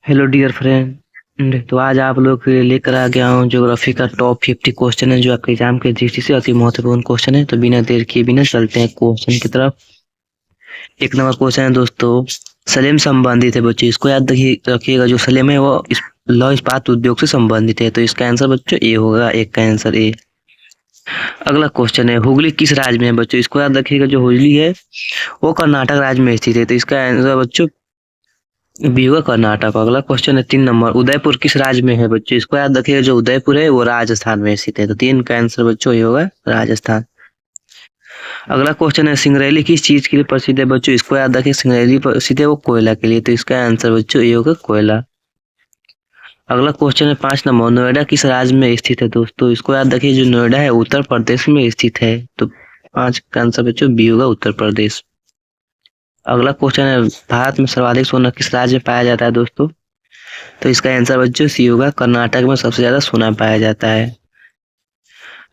Hello dear friend. तो आज आप लोग के लिए लेकर आ गया हूँ ज्योग्राफी का टॉप 50 क्वेश्चन है जो आपके एग्जाम के दृष्टि से अति महत्वपूर्ण क्वेश्चन है। तो बिना देर किए बिना चलते हैं क्वेश्चन की तरफ। एक नंबर क्वेश्चन है दोस्तों, सलेम संबंधित है बच्चों, इसको याद रखिएगा। जो सलेम है वो लौह इस्पात उद्योग से संबंधित है, तो इसका आंसर बच्चों ए होगा। एक का आंसर ए। अगला क्वेश्चन है, हुगली किस राज्य में है बच्चों, इसको याद रखिएगा। जो हुगली है वो कर्नाटक राज्य में स्थित है, तो इसका आंसर बच्चों बी होगा कर्नाटक। अगला क्वेश्चन है 3 नंबर, उदयपुर किस राज्य में है बच्चों, इसको याद रखिएगा। जो उदयपुर है वो राजस्थान में स्थित है, तो 3 का आंसर बच्चों ये होगा राजस्थान। अगला क्वेश्चन है, सिंगरैली किस चीज के लिए प्रसिद्ध है बच्चों, इसको याद रखिए। सिंगरैली प्रसिद्ध है वो कोयला के लिए, तो इसका आंसर बच्चों ये होगा कोयला। अगला क्वेश्चन है 5 नंबर, नोएडा किस राज्य में स्थित है दोस्तों, इसको याद रखिए। जो नोएडा है उत्तर प्रदेश में स्थित है, तो 5 का आंसर बच्चों बी होगा उत्तर प्रदेश। अगला क्वेश्चन है, भारत में सर्वाधिक सोना किस राज्य में पाया जाता है दोस्तों, तो इसका आंसर बच्चों सी होगा। कर्नाटक में सबसे ज्यादा सोना पाया जाता है।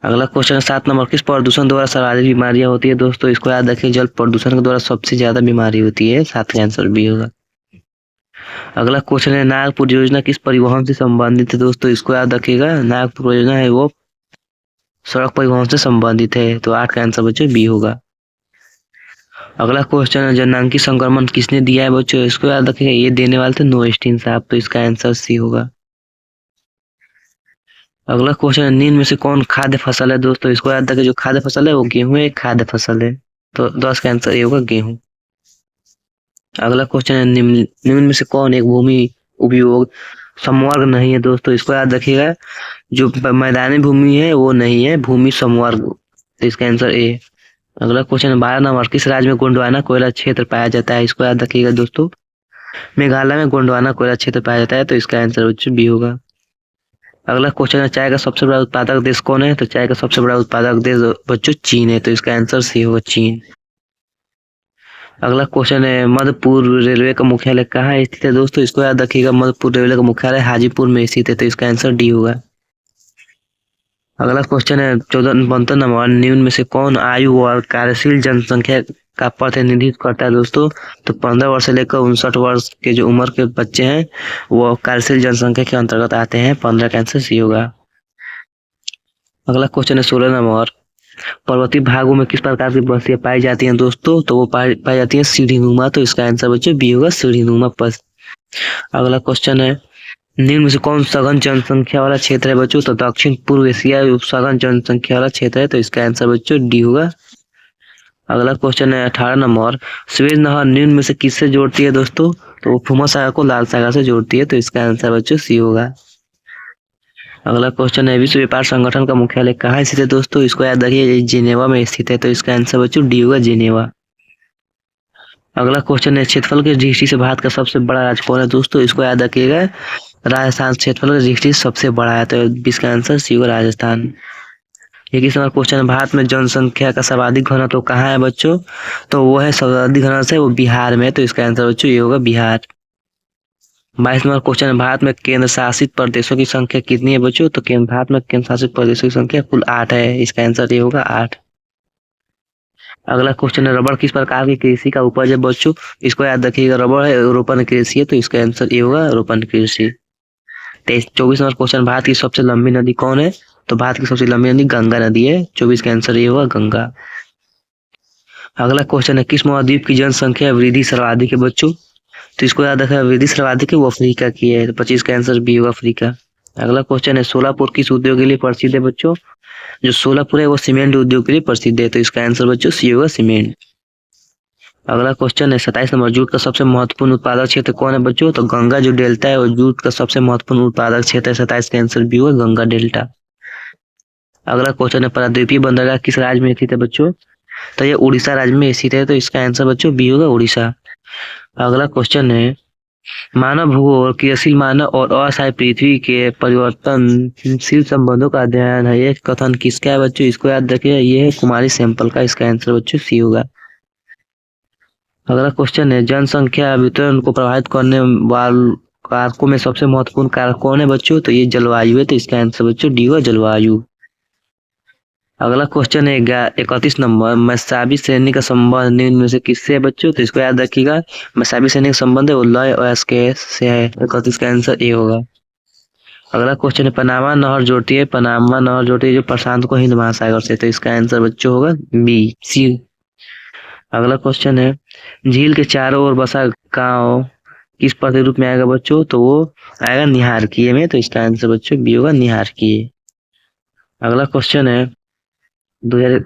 अगला क्वेश्चन है 7 नंबर, किस प्रदूषण द्वारा सर्वाधिक बीमारियां होती है दोस्तों, इसको याद रखिए। जल प्रदूषण के द्वारा सबसे ज्यादा बीमारी होती है, 7 का आंसर बी होगा। अगला क्वेश्चन है, नागपुर योजना किस परिवहन से संबंधित है दोस्तों, इसको याद रखिएगा। नागपुर योजना है वो सड़क परिवहन से संबंधित है, तो 8 का आंसर बच्चों बी होगा। अगला क्वेश्चन है, जननांगी संक्रमण किसने दिया है बच्चों, इसको याद रखिएगा। ये देने वाले थे नोएस्टीन साहब, तो इसका आंसर सी होगा। अगला क्वेश्चन है, निम्न में से कौन खाद्य फसल है दोस्तों, इसको याद रखिए। जो खाद्य फसल है वो गेहूं है, खाद्य फसल है, तो 10 का आंसर ये होगा गेहूं। अगला क्वेश्चन है, निम्न में से कौन एक भूमि उपयोग समवर्ग नहीं है दोस्तों, इसको याद रखिएगा। जो मैदानी भूमि है वो नहीं है, भूमि समवर्ग, तो इसका आंसर ए। अगला क्वेश्चन है, 12 नंबर, किस राज्य में गोंडवाना कोयला क्षेत्र पाया जाता है, इसको याद रखिएगा दोस्तों। मेघालय में गोंडवाना कोयला क्षेत्र पाया जाता है, तो इसका आंसर बच्चों बी होगा। अगला क्वेश्चन है, चाय का सबसे बड़ा उत्पादक देश कौन है, तो चाय का सबसे बड़ा उत्पादक देश बच्चों चीन है, तो इसका आंसर सी होगा चीन। अगला क्वेश्चन है, मध्य पूर्व रेलवे का मुख्यालय कहाँ स्थित है दोस्तों, इसको याद रखिएगा। मध्य पूर्व रेलवे का मुख्यालय हाजीपुर में स्थित है, तो इसका आंसर डी होगा। अगला क्वेश्चन है 14 नंबर, निम्न में से कौन आयु और कार्यशील जनसंख्या का प्रतिनिधित्व करता है दोस्तों, तो 15 वर्ष से लेकर 59 वर्ष के जो उम्र के बच्चे हैं वो कार्यशील जनसंख्या के अंतर्गत आते हैं, 15 का आंसर सी होगा। अगला क्वेश्चन है 16 नंबर, पर्वतीय भागों में किस प्रकार की बस्तियां पाई जाती हैं दोस्तों, तो वो पाई जाती है सीढ़ीनुमा, तो इसका आंसर बच्चों बी होगा सीढ़ीनुमा पस। अगला क्वेश्चन है, निम्न में से कौन सघन जनसंख्या वाला क्षेत्र है बच्चों, तो दक्षिण पूर्व एशिया सघन जनसंख्या वाला क्षेत्र है, तो इसका आंसर बच्चों डी होगा। अगला क्वेश्चन है 18 नंबर, सुएज नहर निम्न में से किससे जोड़ती है दोस्तों, तो वो भूमध्य सागर को लाल सागर से जोड़ती है, तो इसका आंसर बच्चों सी होगा। अगला क्वेश्चन है, विश्व व्यापार संगठन का मुख्यालय कहाँ स्थित है दोस्तों, इसको याद रखिए जिनेवा में स्थित है, तो इसका आंसर बच्चों डी होगा जिनेवा। अगला क्वेश्चन है, क्षेत्रफल की दृष्टि से भारत का सबसे बड़ा राज्य कौन है दोस्तों, इसको याद रखिएगा। राजस्थान क्षेत्रफल की दृष्टि से सबसे बड़ा है, तो इसका आंसर सी होगा राजस्थान। 21 नंबर क्वेश्चन है, भारत में जनसंख्या का सर्वाधिक घनत्व तो कहाँ है बच्चों, तो वो है सर्वाधिक घनत्व है वो बिहार में, तो इसका आंसर बच्चों ये होगा बिहार। 22 नंबर क्वेश्चन है, भारत में केंद्र शासित प्रदेशों की संख्या कितनी है बच्चों, तो भारत में केंद्र शासित प्रदेशों की संख्या कुल 8 है, इसका आंसर ये होगा 8। अगला क्वेश्चन है, रबड़ किस प्रकार की कृषि का उपज है बच्चों, इसको याद रखिएगा। रबड़ है रोपण कृषि है, तो इसका आंसर ये होगा रोपण कृषि। 24 नंबर क्वेश्चन, भारत की सबसे लंबी नदी कौन है, तो भारत की सबसे लंबी नदी गंगा नदी है, 24 का आंसर ये होगा गंगा। अगला क्वेश्चन है, किस महाद्वीप की जनसंख्या वृद्धि सर्वाधिक है बच्चों, तो इसको याद रखा वृद्धि सर्वाधिक है वो अफ्रीका की है, तो 25 का आंसर बी होगा अफ्रीका। अगला क्वेश्चन है, सोलापुर किस उद्योग के लिए प्रसिद्ध है बच्चों, जो सोलापुर है वो सीमेंट उद्योग के लिए प्रसिद्ध है, तो इसका आंसर बच्चों सी होगा सीमेंट। अगला क्वेश्चन है 27 नंबर, जूट का सबसे महत्वपूर्ण उत्पादक क्षेत्र कौन है बच्चों, तो गंगा जो डेल्टा है वो जूट का सबसे महत्वपूर्ण उत्पादक क्षेत्र है, 27 का आंसर बी होगा गंगा डेल्टा। अगला क्वेश्चन है, प्रायद्वीपीय बंदरगाह किस राज्य में स्थित है बच्चों, तो ये उड़ीसा राज्य में स्थित है, तो इसका आंसर बच्चों बी होगा उड़ीसा। अगला क्वेश्चन है, मानव भूगोल क्रियाशील मानव और अस्थायी पृथ्वी के परिवर्तनशील संबंधों का अध्ययन है, ये कथन किसका है बच्चों, इसको याद रखिए। ये है कुमारी सैंपल का, इसका आंसर बच्चों सी होगा। अगला क्वेश्चन है, जनसंख्या वितरण को प्रभावित करने वाले कारकों में सबसे महत्वपूर्ण कारक कौन है बच्चों, तो ये जलवायु है, तो इसका आंसर बच्चों डी होगा जलवायु। अगला क्वेश्चन है 31 नंबर, मसाबी श्रेणी का संबंध निम्न में से किससे है बच्चों? तो इसको याद रखिएगा, मसाबी श्रेणी का संबंध है वो लय और स्केल से है। 31 का आंसर ए होगा। अगला क्वेश्चन है पनामा नहर जोड़ती है, पनामा नहर जोड़ती है जो प्रशांत को हिंद महासागर से, तो इसका आंसर बच्चों होगा बी सी। अगला क्वेश्चन है झील के चारों ओर बसा गांव किस प्रतीक रूप में आएगा बच्चों? तो वो आएगा निहारकीय में, तो इसका आंसर बच्चों बी होगा निहारकीय। अगला क्वेश्चन है 2000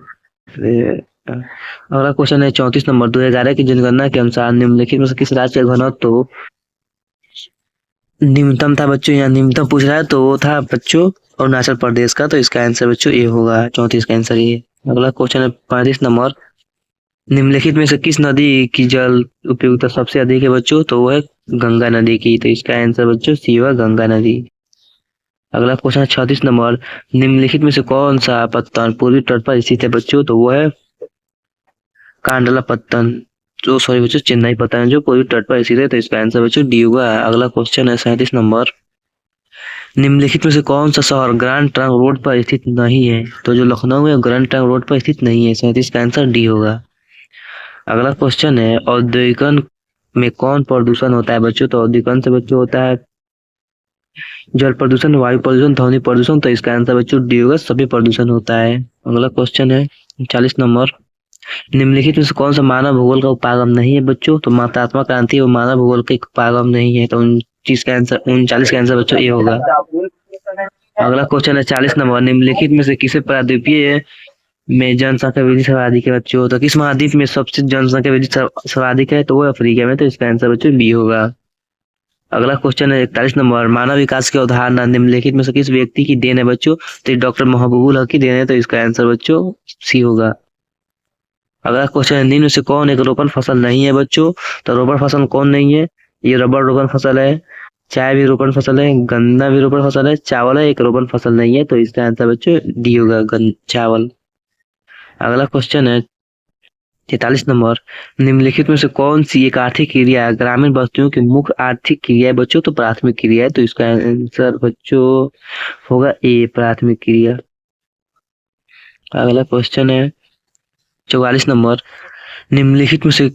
अगला क्वेश्चन है 34 नंबर, 2011 की जनगणना के अनुसार निम्नलिखित में से किस राज्य का घनत्व तो निम्नतम था बच्चों? यहाँ निम्नतम पूछ रहा है तो वो था बच्चों अरुणाचल प्रदेश का, तो इसका आंसर बच्चों ए होगा। 34 का आंसर ये। अगला क्वेश्चन है 35 नंबर, निम्नलिखित में से किस नदी की जल उपयोगिता सबसे अधिक है बच्चों? तो वो है गंगा नदी की, तो इसका आंसर बच्चों सी होगा गंगा नदी। अगला क्वेश्चन है 36 नंबर, निम्नलिखित में से कौन सा पत्तन पूर्वी तट पर स्थित है बच्चों? तो वो है कांडला पत्तन, जो सॉरी बच्चों चेन्नई पत्तन है जो पूर्वी तट पर स्थित है, तो इसका आंसर बच्चों डी होगा। अगला क्वेश्चन है 37 नंबर, निम्नलिखित में से कौन सा शहर ग्रैंड ट्रंक रोड पर स्थित नहीं है? तो जो लखनऊ है ग्रैंड ट्रंक रोड पर स्थित नहीं है, 37 का आंसर डी होगा। अगला क्वेश्चन है औद्योगिकरण में कौन प्रदूषण होता है बच्चों? तो औद्योगिकरण से बच्चों होता है जल प्रदूषण, वायु प्रदूषण, ध्वनि प्रदूषण, तो इसका आंसर बच्चों डी होगा, सभी प्रदूषण होता है। अगला क्वेश्चन है 40 नंबर, निम्नलिखित में से कौन सा मानव भूगोल का उपागम नहीं है बच्चों? तो महात्मा क्रांति वो मानव भूगोल का उपागम नहीं है, तो 29 का आंसर 39 का आंसर बच्चों ये होगा। अगला क्वेश्चन है 40 नंबर, निम्नलिखित में से किसे प्रायद्वीपीय में जनसंख्या वृद्धि सर्वाधिक है बच्चों? तो किस महाद्वीप में सबसे जनसंख्या वृद्धि सर्वाधिक है? तो वो अफ्रीका में, तो इसका आंसर बच्चों बी होगा। अगला क्वेश्चन है 41 नंबर, मानव विकास की अवधारणा निम्नलिखित में से किस व्यक्ति की देन है बच्चों? तो डॉक्टर महबूबुल हक की देन है, तो इसका आंसर बच्चों सी होगा। अगला क्वेश्चन है निम्न में से कौन एक रोपण फसल नहीं है बच्चों? तो रोपण फसल कौन नहीं है? ये रबर रोपण फसल है, चाय भी रोपण फसल है, गन्ना भी रोपण फसल है, चावल है, एक रोपण फसल नहीं है, तो इसका आंसर बच्चों डी होगा चावल। अगला क्वेश्चन है 43 नंबर, निम्नलिखित में से कौन सी एक आर्थिक क्रिया ग्रामीण बस्तियों की मुख्य आर्थिक क्रिया है बच्चों? तो प्राथमिक क्रिया है, तो इसका आंसर बच्चों होगा ए प्राथमिक क्रिया। अगला क्वेश्चन है 44 नंबर, निम्नलिखित में से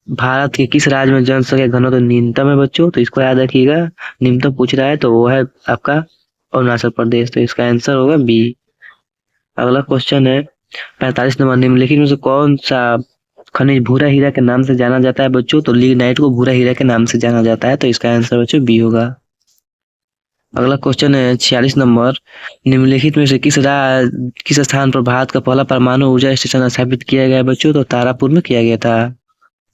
भारत के किस राज्य में जनसंख्या घनत्व न्यूनतम है बच्चों? तो इसको याद रखिएगा, न्यूनतम पूछ रहा है तो वो है आपका अरुणाचल प्रदेश, तो इसका आंसर होगा बी। अगला क्वेश्चन है 45 नंबर, निम्नलिखित में से कौन सा खनिज भूरा हीरा के नाम से जाना जाता है बच्चों? तो लिग्नाइट को भूरा हीरा के नाम से जाना जाता है, तो इसका आंसर बच्चों बी होगा। अगला क्वेश्चन है 46 नंबर, निम्नलिखित में से किस स्थान पर भारत का पहला परमाणु ऊर्जा स्टेशन स्थापित किया गया बच्चों? तो तारापुर में किया गया था,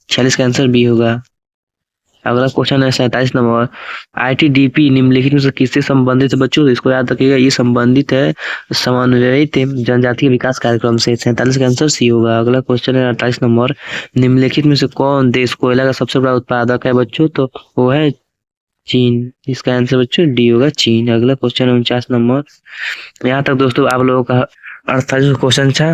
46 का आंसर बी होगा। अगला क्वेश्चन है 47 नंबर, ITDP निम्नलिखित में से किससे संबंधित है बच्चों? तो इसको याद रखिएगा, ये संबंधित है समन्वयित जनजातीय विकास कार्यक्रम से, 47 का आंसर सी होगा। अगला क्वेश्चन है 48 नंबर, निम्नलिखित में से कौन देश कोयला का सबसे बड़ा उत्पादक है बच्चों? तो वो है चीन, इसका आंसर बच्चों डी होगा चीन। अगला क्वेश्चन है 49 नंबर। यहाँ तक दोस्तों आप लोगों का 48 क्वेश्चन था,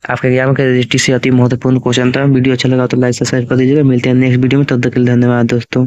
आपके एग्जाम के दृष्टि से अति महत्वपूर्ण क्वेश्चन था। वीडियो अच्छा लगा तो लाइक सब्सक्राइब कर दीजिएगा। मिलते हैं नेक्स्ट वीडियो में, तब तक के लिए धन्यवाद दोस्तों।